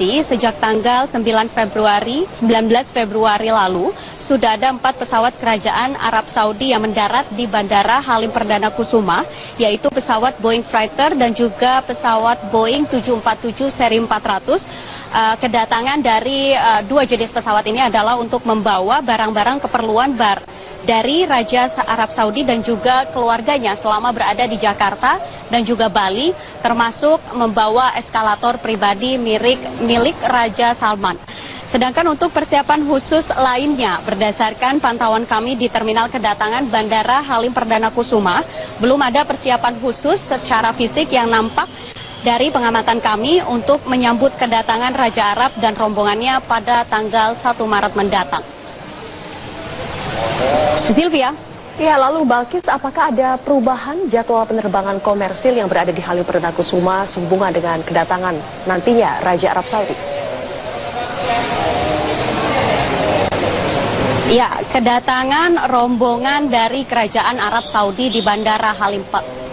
Bupati, sejak tanggal 19 Februari lalu, sudah ada 4 pesawat kerajaan Arab Saudi yang mendarat di Bandara Halim Perdana Kusuma, yaitu pesawat Boeing Fighter dan juga pesawat Boeing 747 seri 400. Kedatangan dari dua jenis pesawat ini adalah untuk membawa barang-barang keperluan dari Raja Arab Saudi dan juga keluarganya selama berada di Jakarta dan juga Bali, termasuk membawa eskalator pribadi milik Raja Salman. Sedangkan untuk persiapan khusus lainnya, berdasarkan pantauan kami di terminal kedatangan Bandara Halim Perdana Kusuma, belum ada persiapan khusus secara fisik yang nampak dari pengamatan kami untuk menyambut kedatangan Raja Arab dan rombongannya pada tanggal 1 Maret mendatang. Sylvia. Ya, lalu Balkis, apakah ada perubahan jadwal penerbangan komersil yang berada di Halim Perdana Kusuma sehubungan dengan kedatangan nantinya Raja Arab Saudi? Ya, kedatangan rombongan dari Kerajaan Arab Saudi di Bandara Halim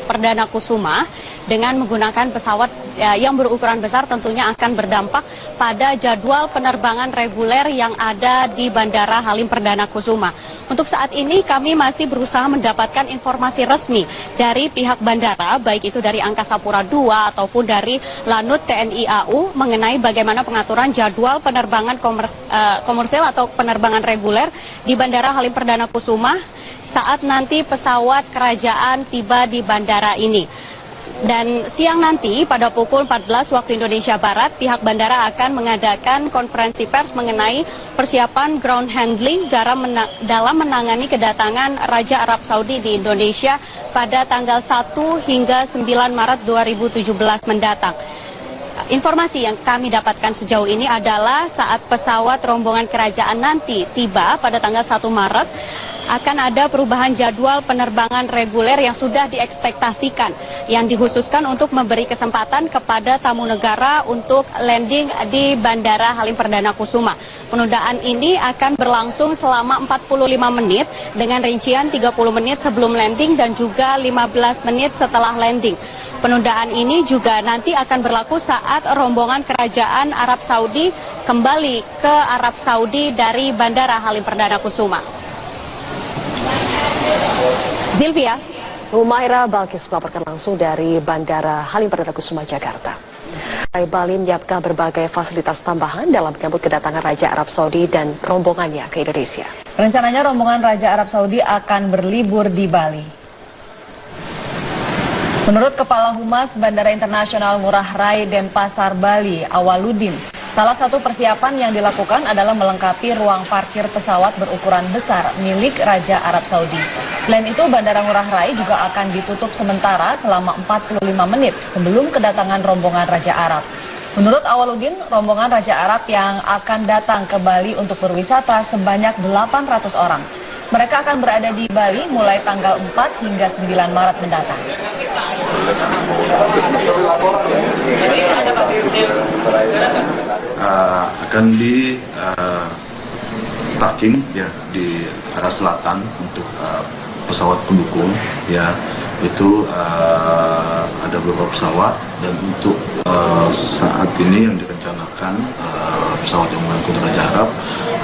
Perdana Kusuma dengan menggunakan pesawat yang berukuran besar tentunya akan berdampak pada jadwal penerbangan reguler yang ada di Bandara Halim Perdana Kusuma. Untuk saat ini kami masih berusaha mendapatkan informasi resmi dari pihak bandara, baik itu dari Angkasa Pura II ataupun dari Lanut TNI AU mengenai bagaimana pengaturan jadwal penerbangan komersil atau penerbangan reguler di Bandara Halim Perdana Kusuma saat nanti pesawat kerajaan tiba di bandara ini. Dan siang nanti pada pukul 14 waktu Indonesia Barat, pihak bandara akan mengadakan konferensi pers mengenai persiapan ground handling dalam menangani kedatangan Raja Arab Saudi di Indonesia pada tanggal 1 hingga 9 Maret 2017 mendatang. Informasi yang kami dapatkan sejauh ini adalah saat pesawat rombongan kerajaan nanti tiba pada tanggal 1 Maret, akan ada perubahan jadwal penerbangan reguler yang sudah diekspektasikan, yang dikhususkan untuk memberi kesempatan kepada tamu negara untuk landing di Bandara Halim Perdana Kusuma. Penundaan ini akan berlangsung selama 45 menit dengan rincian 30 menit sebelum landing dan juga 15 menit setelah landing. Penundaan ini juga nanti akan berlaku saat rombongan kerajaan Arab Saudi kembali ke Arab Saudi dari Bandara Halim Perdana Kusuma. Sylvia. Humaira Balkis melaporkan langsung dari Bandara Halim Perdana Kusuma, Jakarta. Bali menyiapkan berbagai fasilitas tambahan dalam menyambut kedatangan Raja Arab Saudi dan rombongannya ke Indonesia. Rencananya rombongan Raja Arab Saudi akan berlibur di Bali. Menurut Kepala Humas Bandara Internasional Ngurah Rai Denpasar, Bali, Awaludin, salah satu persiapan yang dilakukan adalah melengkapi ruang parkir pesawat berukuran besar milik Raja Arab Saudi. Selain itu, Bandara Ngurah Rai juga akan ditutup sementara selama 45 menit sebelum kedatangan rombongan Raja Arab. Menurut Awaludin, rombongan Raja Arab yang akan datang ke Bali untuk berwisata sebanyak 800 orang. Mereka akan berada di Bali mulai tanggal 4 hingga 9 Maret mendatang. Akan di parking ya di arah selatan untuk pesawat pendukung ya, itu ada beberapa pesawat, dan untuk saat ini yang direncanakan pesawat yang mengangkut Raja Arab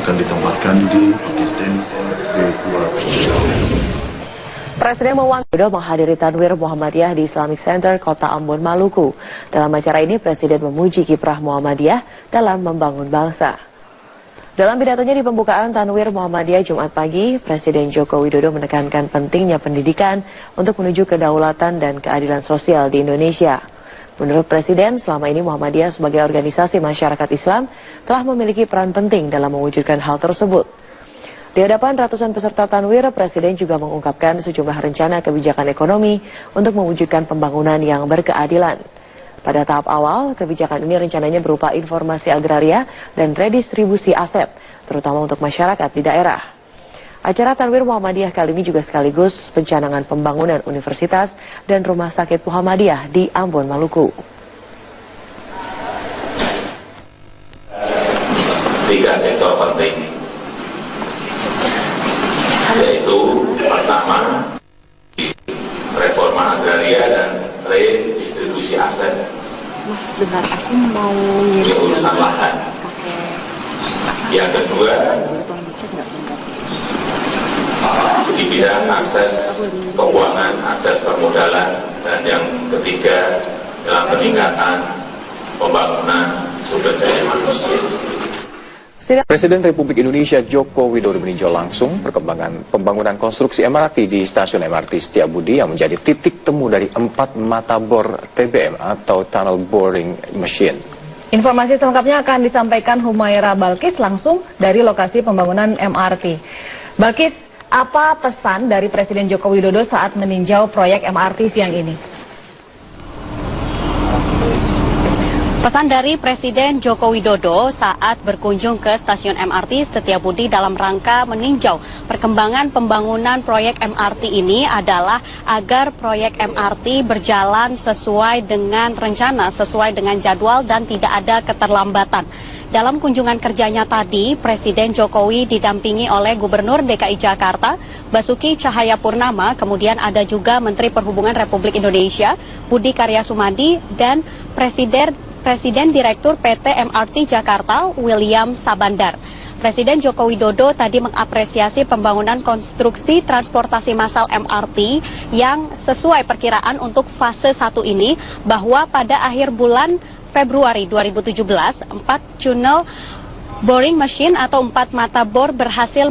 akan ditempatkan di parkir Presiden Widodo menghadiri Tanwir Muhammadiyah di Islamic Center Kota Ambon, Maluku. Dalam acara ini, Presiden memuji kiprah Muhammadiyah dalam membangun bangsa. Dalam pidatonya di pembukaan Tanwir Muhammadiyah Jumat pagi, Presiden Joko Widodo menekankan pentingnya pendidikan untuk menuju kedaulatan dan keadilan sosial di Indonesia. Menurut Presiden, selama ini Muhammadiyah sebagai organisasi masyarakat Islam telah memiliki peran penting dalam mewujudkan hal tersebut. Di hadapan ratusan peserta Tanwir, Presiden juga mengungkapkan sejumlah rencana kebijakan ekonomi untuk mewujudkan pembangunan yang berkeadilan. Pada tahap awal, kebijakan ini rencananya berupa informasi agraria dan redistribusi aset, terutama untuk masyarakat di daerah. Acara Tanwir Muhammadiyah kali ini juga sekaligus pencanangan pembangunan universitas dan rumah sakit Muhammadiyah di Ambon, Maluku. 3 sektor penting, yaitu pertama reforma agraria dan redistribusi aset. Mas, benar, aku mau urusan lahan Yang kedua, di bidang akses keuangan, akses permodalan, dan yang ketiga dalam peningkatan pembangunan sumber daya manusia. Presiden Republik Indonesia Joko Widodo meninjau langsung perkembangan pembangunan konstruksi MRT di stasiun MRT Setiabudi yang menjadi titik temu dari 4 mata bor TBM atau Tunnel Boring Machine. Informasi selengkapnya akan disampaikan Humaira Balkis langsung dari lokasi pembangunan MRT. Balkis, apa pesan dari Presiden Joko Widodo saat meninjau proyek MRT siang ini? Pesan dari Presiden Joko Widodo saat berkunjung ke stasiun MRT Setiabudi dalam rangka meninjau perkembangan pembangunan proyek MRT ini adalah agar proyek MRT berjalan sesuai dengan rencana, sesuai dengan jadwal dan tidak ada keterlambatan. Dalam kunjungan kerjanya tadi, Presiden Jokowi didampingi oleh Gubernur DKI Jakarta, Basuki Cahayapurnama, kemudian ada juga Menteri Perhubungan Republik Indonesia, Budi Karya Sumadi, dan Presiden Direktur PT MRT Jakarta, William Sabandar. Presiden Joko Widodo tadi mengapresiasi pembangunan konstruksi transportasi massal MRT yang sesuai perkiraan untuk fase 1 ini, bahwa pada akhir bulan Februari 2017, 4 tunnel boring machine atau 4 mata bor berhasil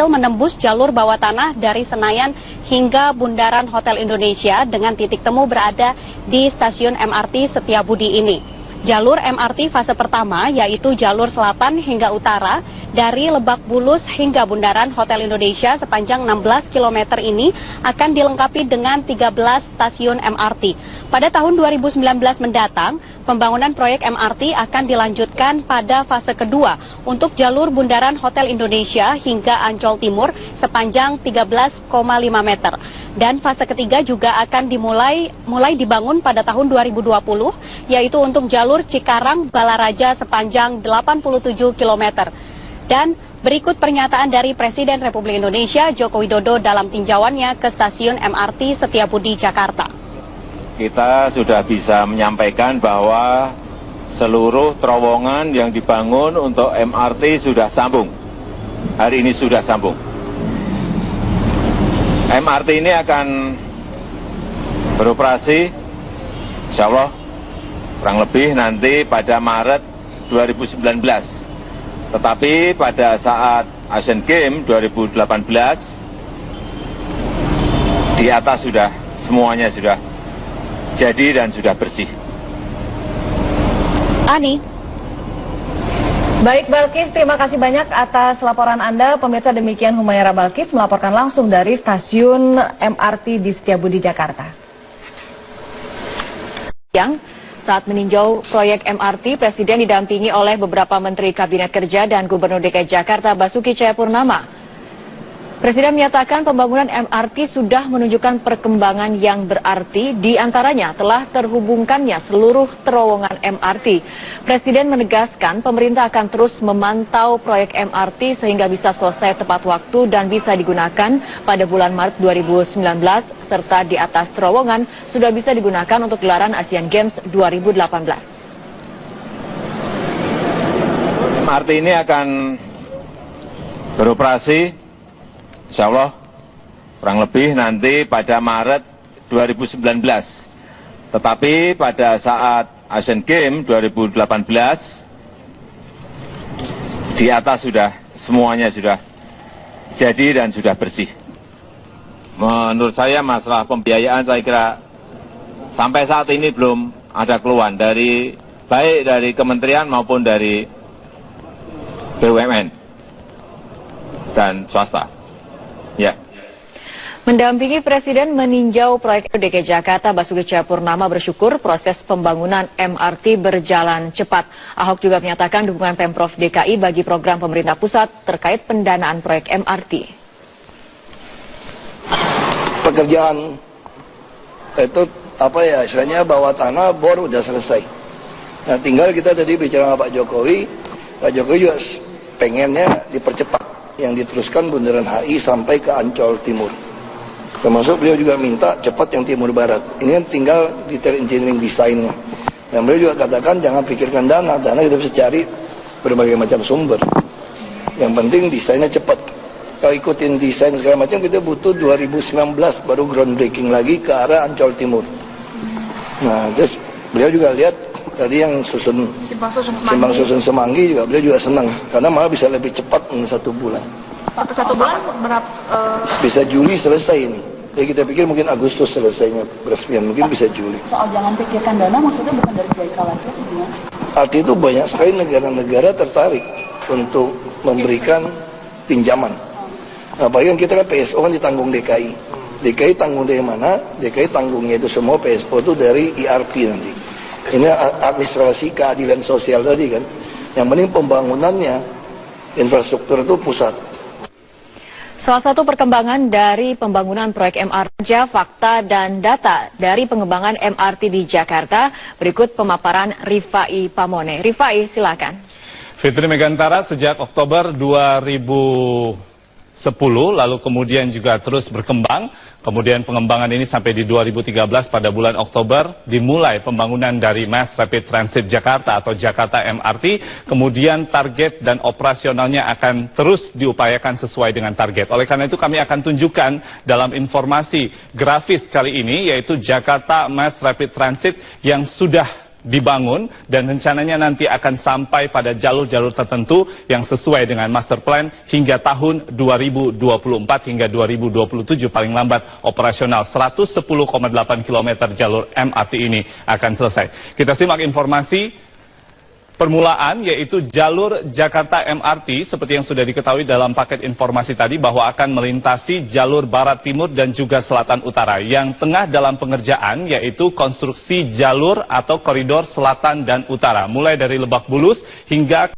menembus jalur bawah tanah dari Senayan hingga Bundaran Hotel Indonesia dengan titik temu berada di stasiun MRT Setiabudi ini. Jalur MRT fase pertama yaitu jalur selatan hingga utara dari Lebak Bulus hingga Bundaran Hotel Indonesia sepanjang 16 km ini akan dilengkapi dengan 13 stasiun MRT. Pada tahun 2019 mendatang, pembangunan proyek MRT akan dilanjutkan pada fase kedua untuk jalur Bundaran Hotel Indonesia hingga Ancol Timur sepanjang 13,5 meter. Dan fase ketiga juga akan mulai dibangun pada tahun 2020, yaitu untuk jalur Cikarang Balaraja sepanjang 87 km. Dan berikut pernyataan dari Presiden Republik Indonesia Joko Widodo dalam tinjauannya ke stasiun MRT Setiabudi Jakarta. Kita sudah bisa menyampaikan bahwa seluruh terowongan yang dibangun untuk MRT sudah sambung. Hari ini sudah sambung. MRT ini akan beroperasi, insya Allah, kurang lebih nanti pada Maret 2019. Tetapi pada saat Asian Games 2018, di atas sudah, semuanya sudah jadi dan sudah bersih. Ani. Baik Balkis, terima kasih banyak atas laporan Anda. Pemirsa, demikian Humaira Balkis melaporkan langsung dari stasiun MRT di Setiabudi, Jakarta. Saat meninjau proyek MRT, Presiden didampingi oleh beberapa Menteri Kabinet Kerja dan Gubernur DKI Jakarta Basuki Cahayapurnama. Presiden menyatakan pembangunan MRT sudah menunjukkan perkembangan yang berarti, di antaranya telah terhubungkannya seluruh terowongan MRT. Presiden menegaskan pemerintah akan terus memantau proyek MRT sehingga bisa selesai tepat waktu dan bisa digunakan pada bulan Maret 2019, serta di atas terowongan sudah bisa digunakan untuk gelaran Asian Games 2018. MRT ini akan beroperasi, insya Allah, kurang lebih nanti pada Maret 2019. Tetapi pada saat Asian Games 2018, di atas sudah, semuanya sudah jadi dan sudah bersih. Menurut saya masalah pembiayaan saya kira sampai saat ini belum ada keluhan dari baik dari kementerian maupun dari BUMN dan swasta. Ya. Mendampingi Presiden meninjau proyek DKI Jakarta, Basuki Cahayapurnama bersyukur proses pembangunan MRT berjalan cepat. Ahok juga menyatakan dukungan Pemprov DKI bagi program pemerintah pusat terkait pendanaan proyek MRT. Pekerjaan itu istilahnya bawah tanah bor udah selesai. Nah tinggal kita tadi bicara sama Pak Jokowi juga pengennya dipercepat. Yang diteruskan Bundaran HI sampai ke Ancol Timur. Termasuk beliau juga minta cepat yang Timur Barat. Ini tinggal detail engineering desainnya. Dan beliau juga katakan jangan pikirkan dana kita bisa cari berbagai macam sumber. Yang penting desainnya cepat. Kalau ikutin desain segala macam, kita butuh 2019 baru groundbreaking lagi ke arah Ancol Timur. Nah, terus beliau juga lihat tadi yang Simpang Susun Semanggi juga beliau juga senang karena malah bisa lebih cepat 1 bulan. Satu bulan berapa? Bisa Juli selesai ini. Jadi kita pikir mungkin Agustus selesainya peresmian, mungkin bisa Juli. Soal jangan pikirkan dana maksudnya bukan dari JIK lagi, gimana? Arti itu banyak sekali negara-negara tertarik untuk memberikan pinjaman. Nah, apalagi kan kita kan PSO kan ditanggung DKI. DKI tanggung dari mana? DKI tanggungnya itu semua PSO itu dari IRP nanti. Ini administrasi keadilan sosial tadi kan. Yang penting pembangunannya, infrastruktur itu pusat. Salah satu perkembangan dari pembangunan proyek MRT, fakta dan data dari pengembangan MRT di Jakarta, berikut pemaparan Rifai Pamone. Rifai, silakan. Fitri Megantara, sejak Oktober 2010, lalu kemudian juga terus berkembang. Kemudian pengembangan ini sampai di 2013 pada bulan Oktober dimulai pembangunan dari Mass Rapid Transit Jakarta atau Jakarta MRT. Kemudian target dan operasionalnya akan terus diupayakan sesuai dengan target. Oleh karena itu kami akan tunjukkan dalam informasi grafis kali ini yaitu Jakarta Mass Rapid Transit yang sudah dibangun dan rencananya nanti akan sampai pada jalur-jalur tertentu yang sesuai dengan master plan hingga tahun 2024 hingga 2027 paling lambat operasional 110,8 km jalur MRT ini akan selesai. Kita simak informasi permulaan yaitu jalur Jakarta MRT seperti yang sudah diketahui dalam paket informasi tadi bahwa akan melintasi jalur barat timur dan juga selatan utara. Yang tengah dalam pengerjaan yaitu konstruksi jalur atau koridor selatan dan utara mulai dari Lebak Bulus hingga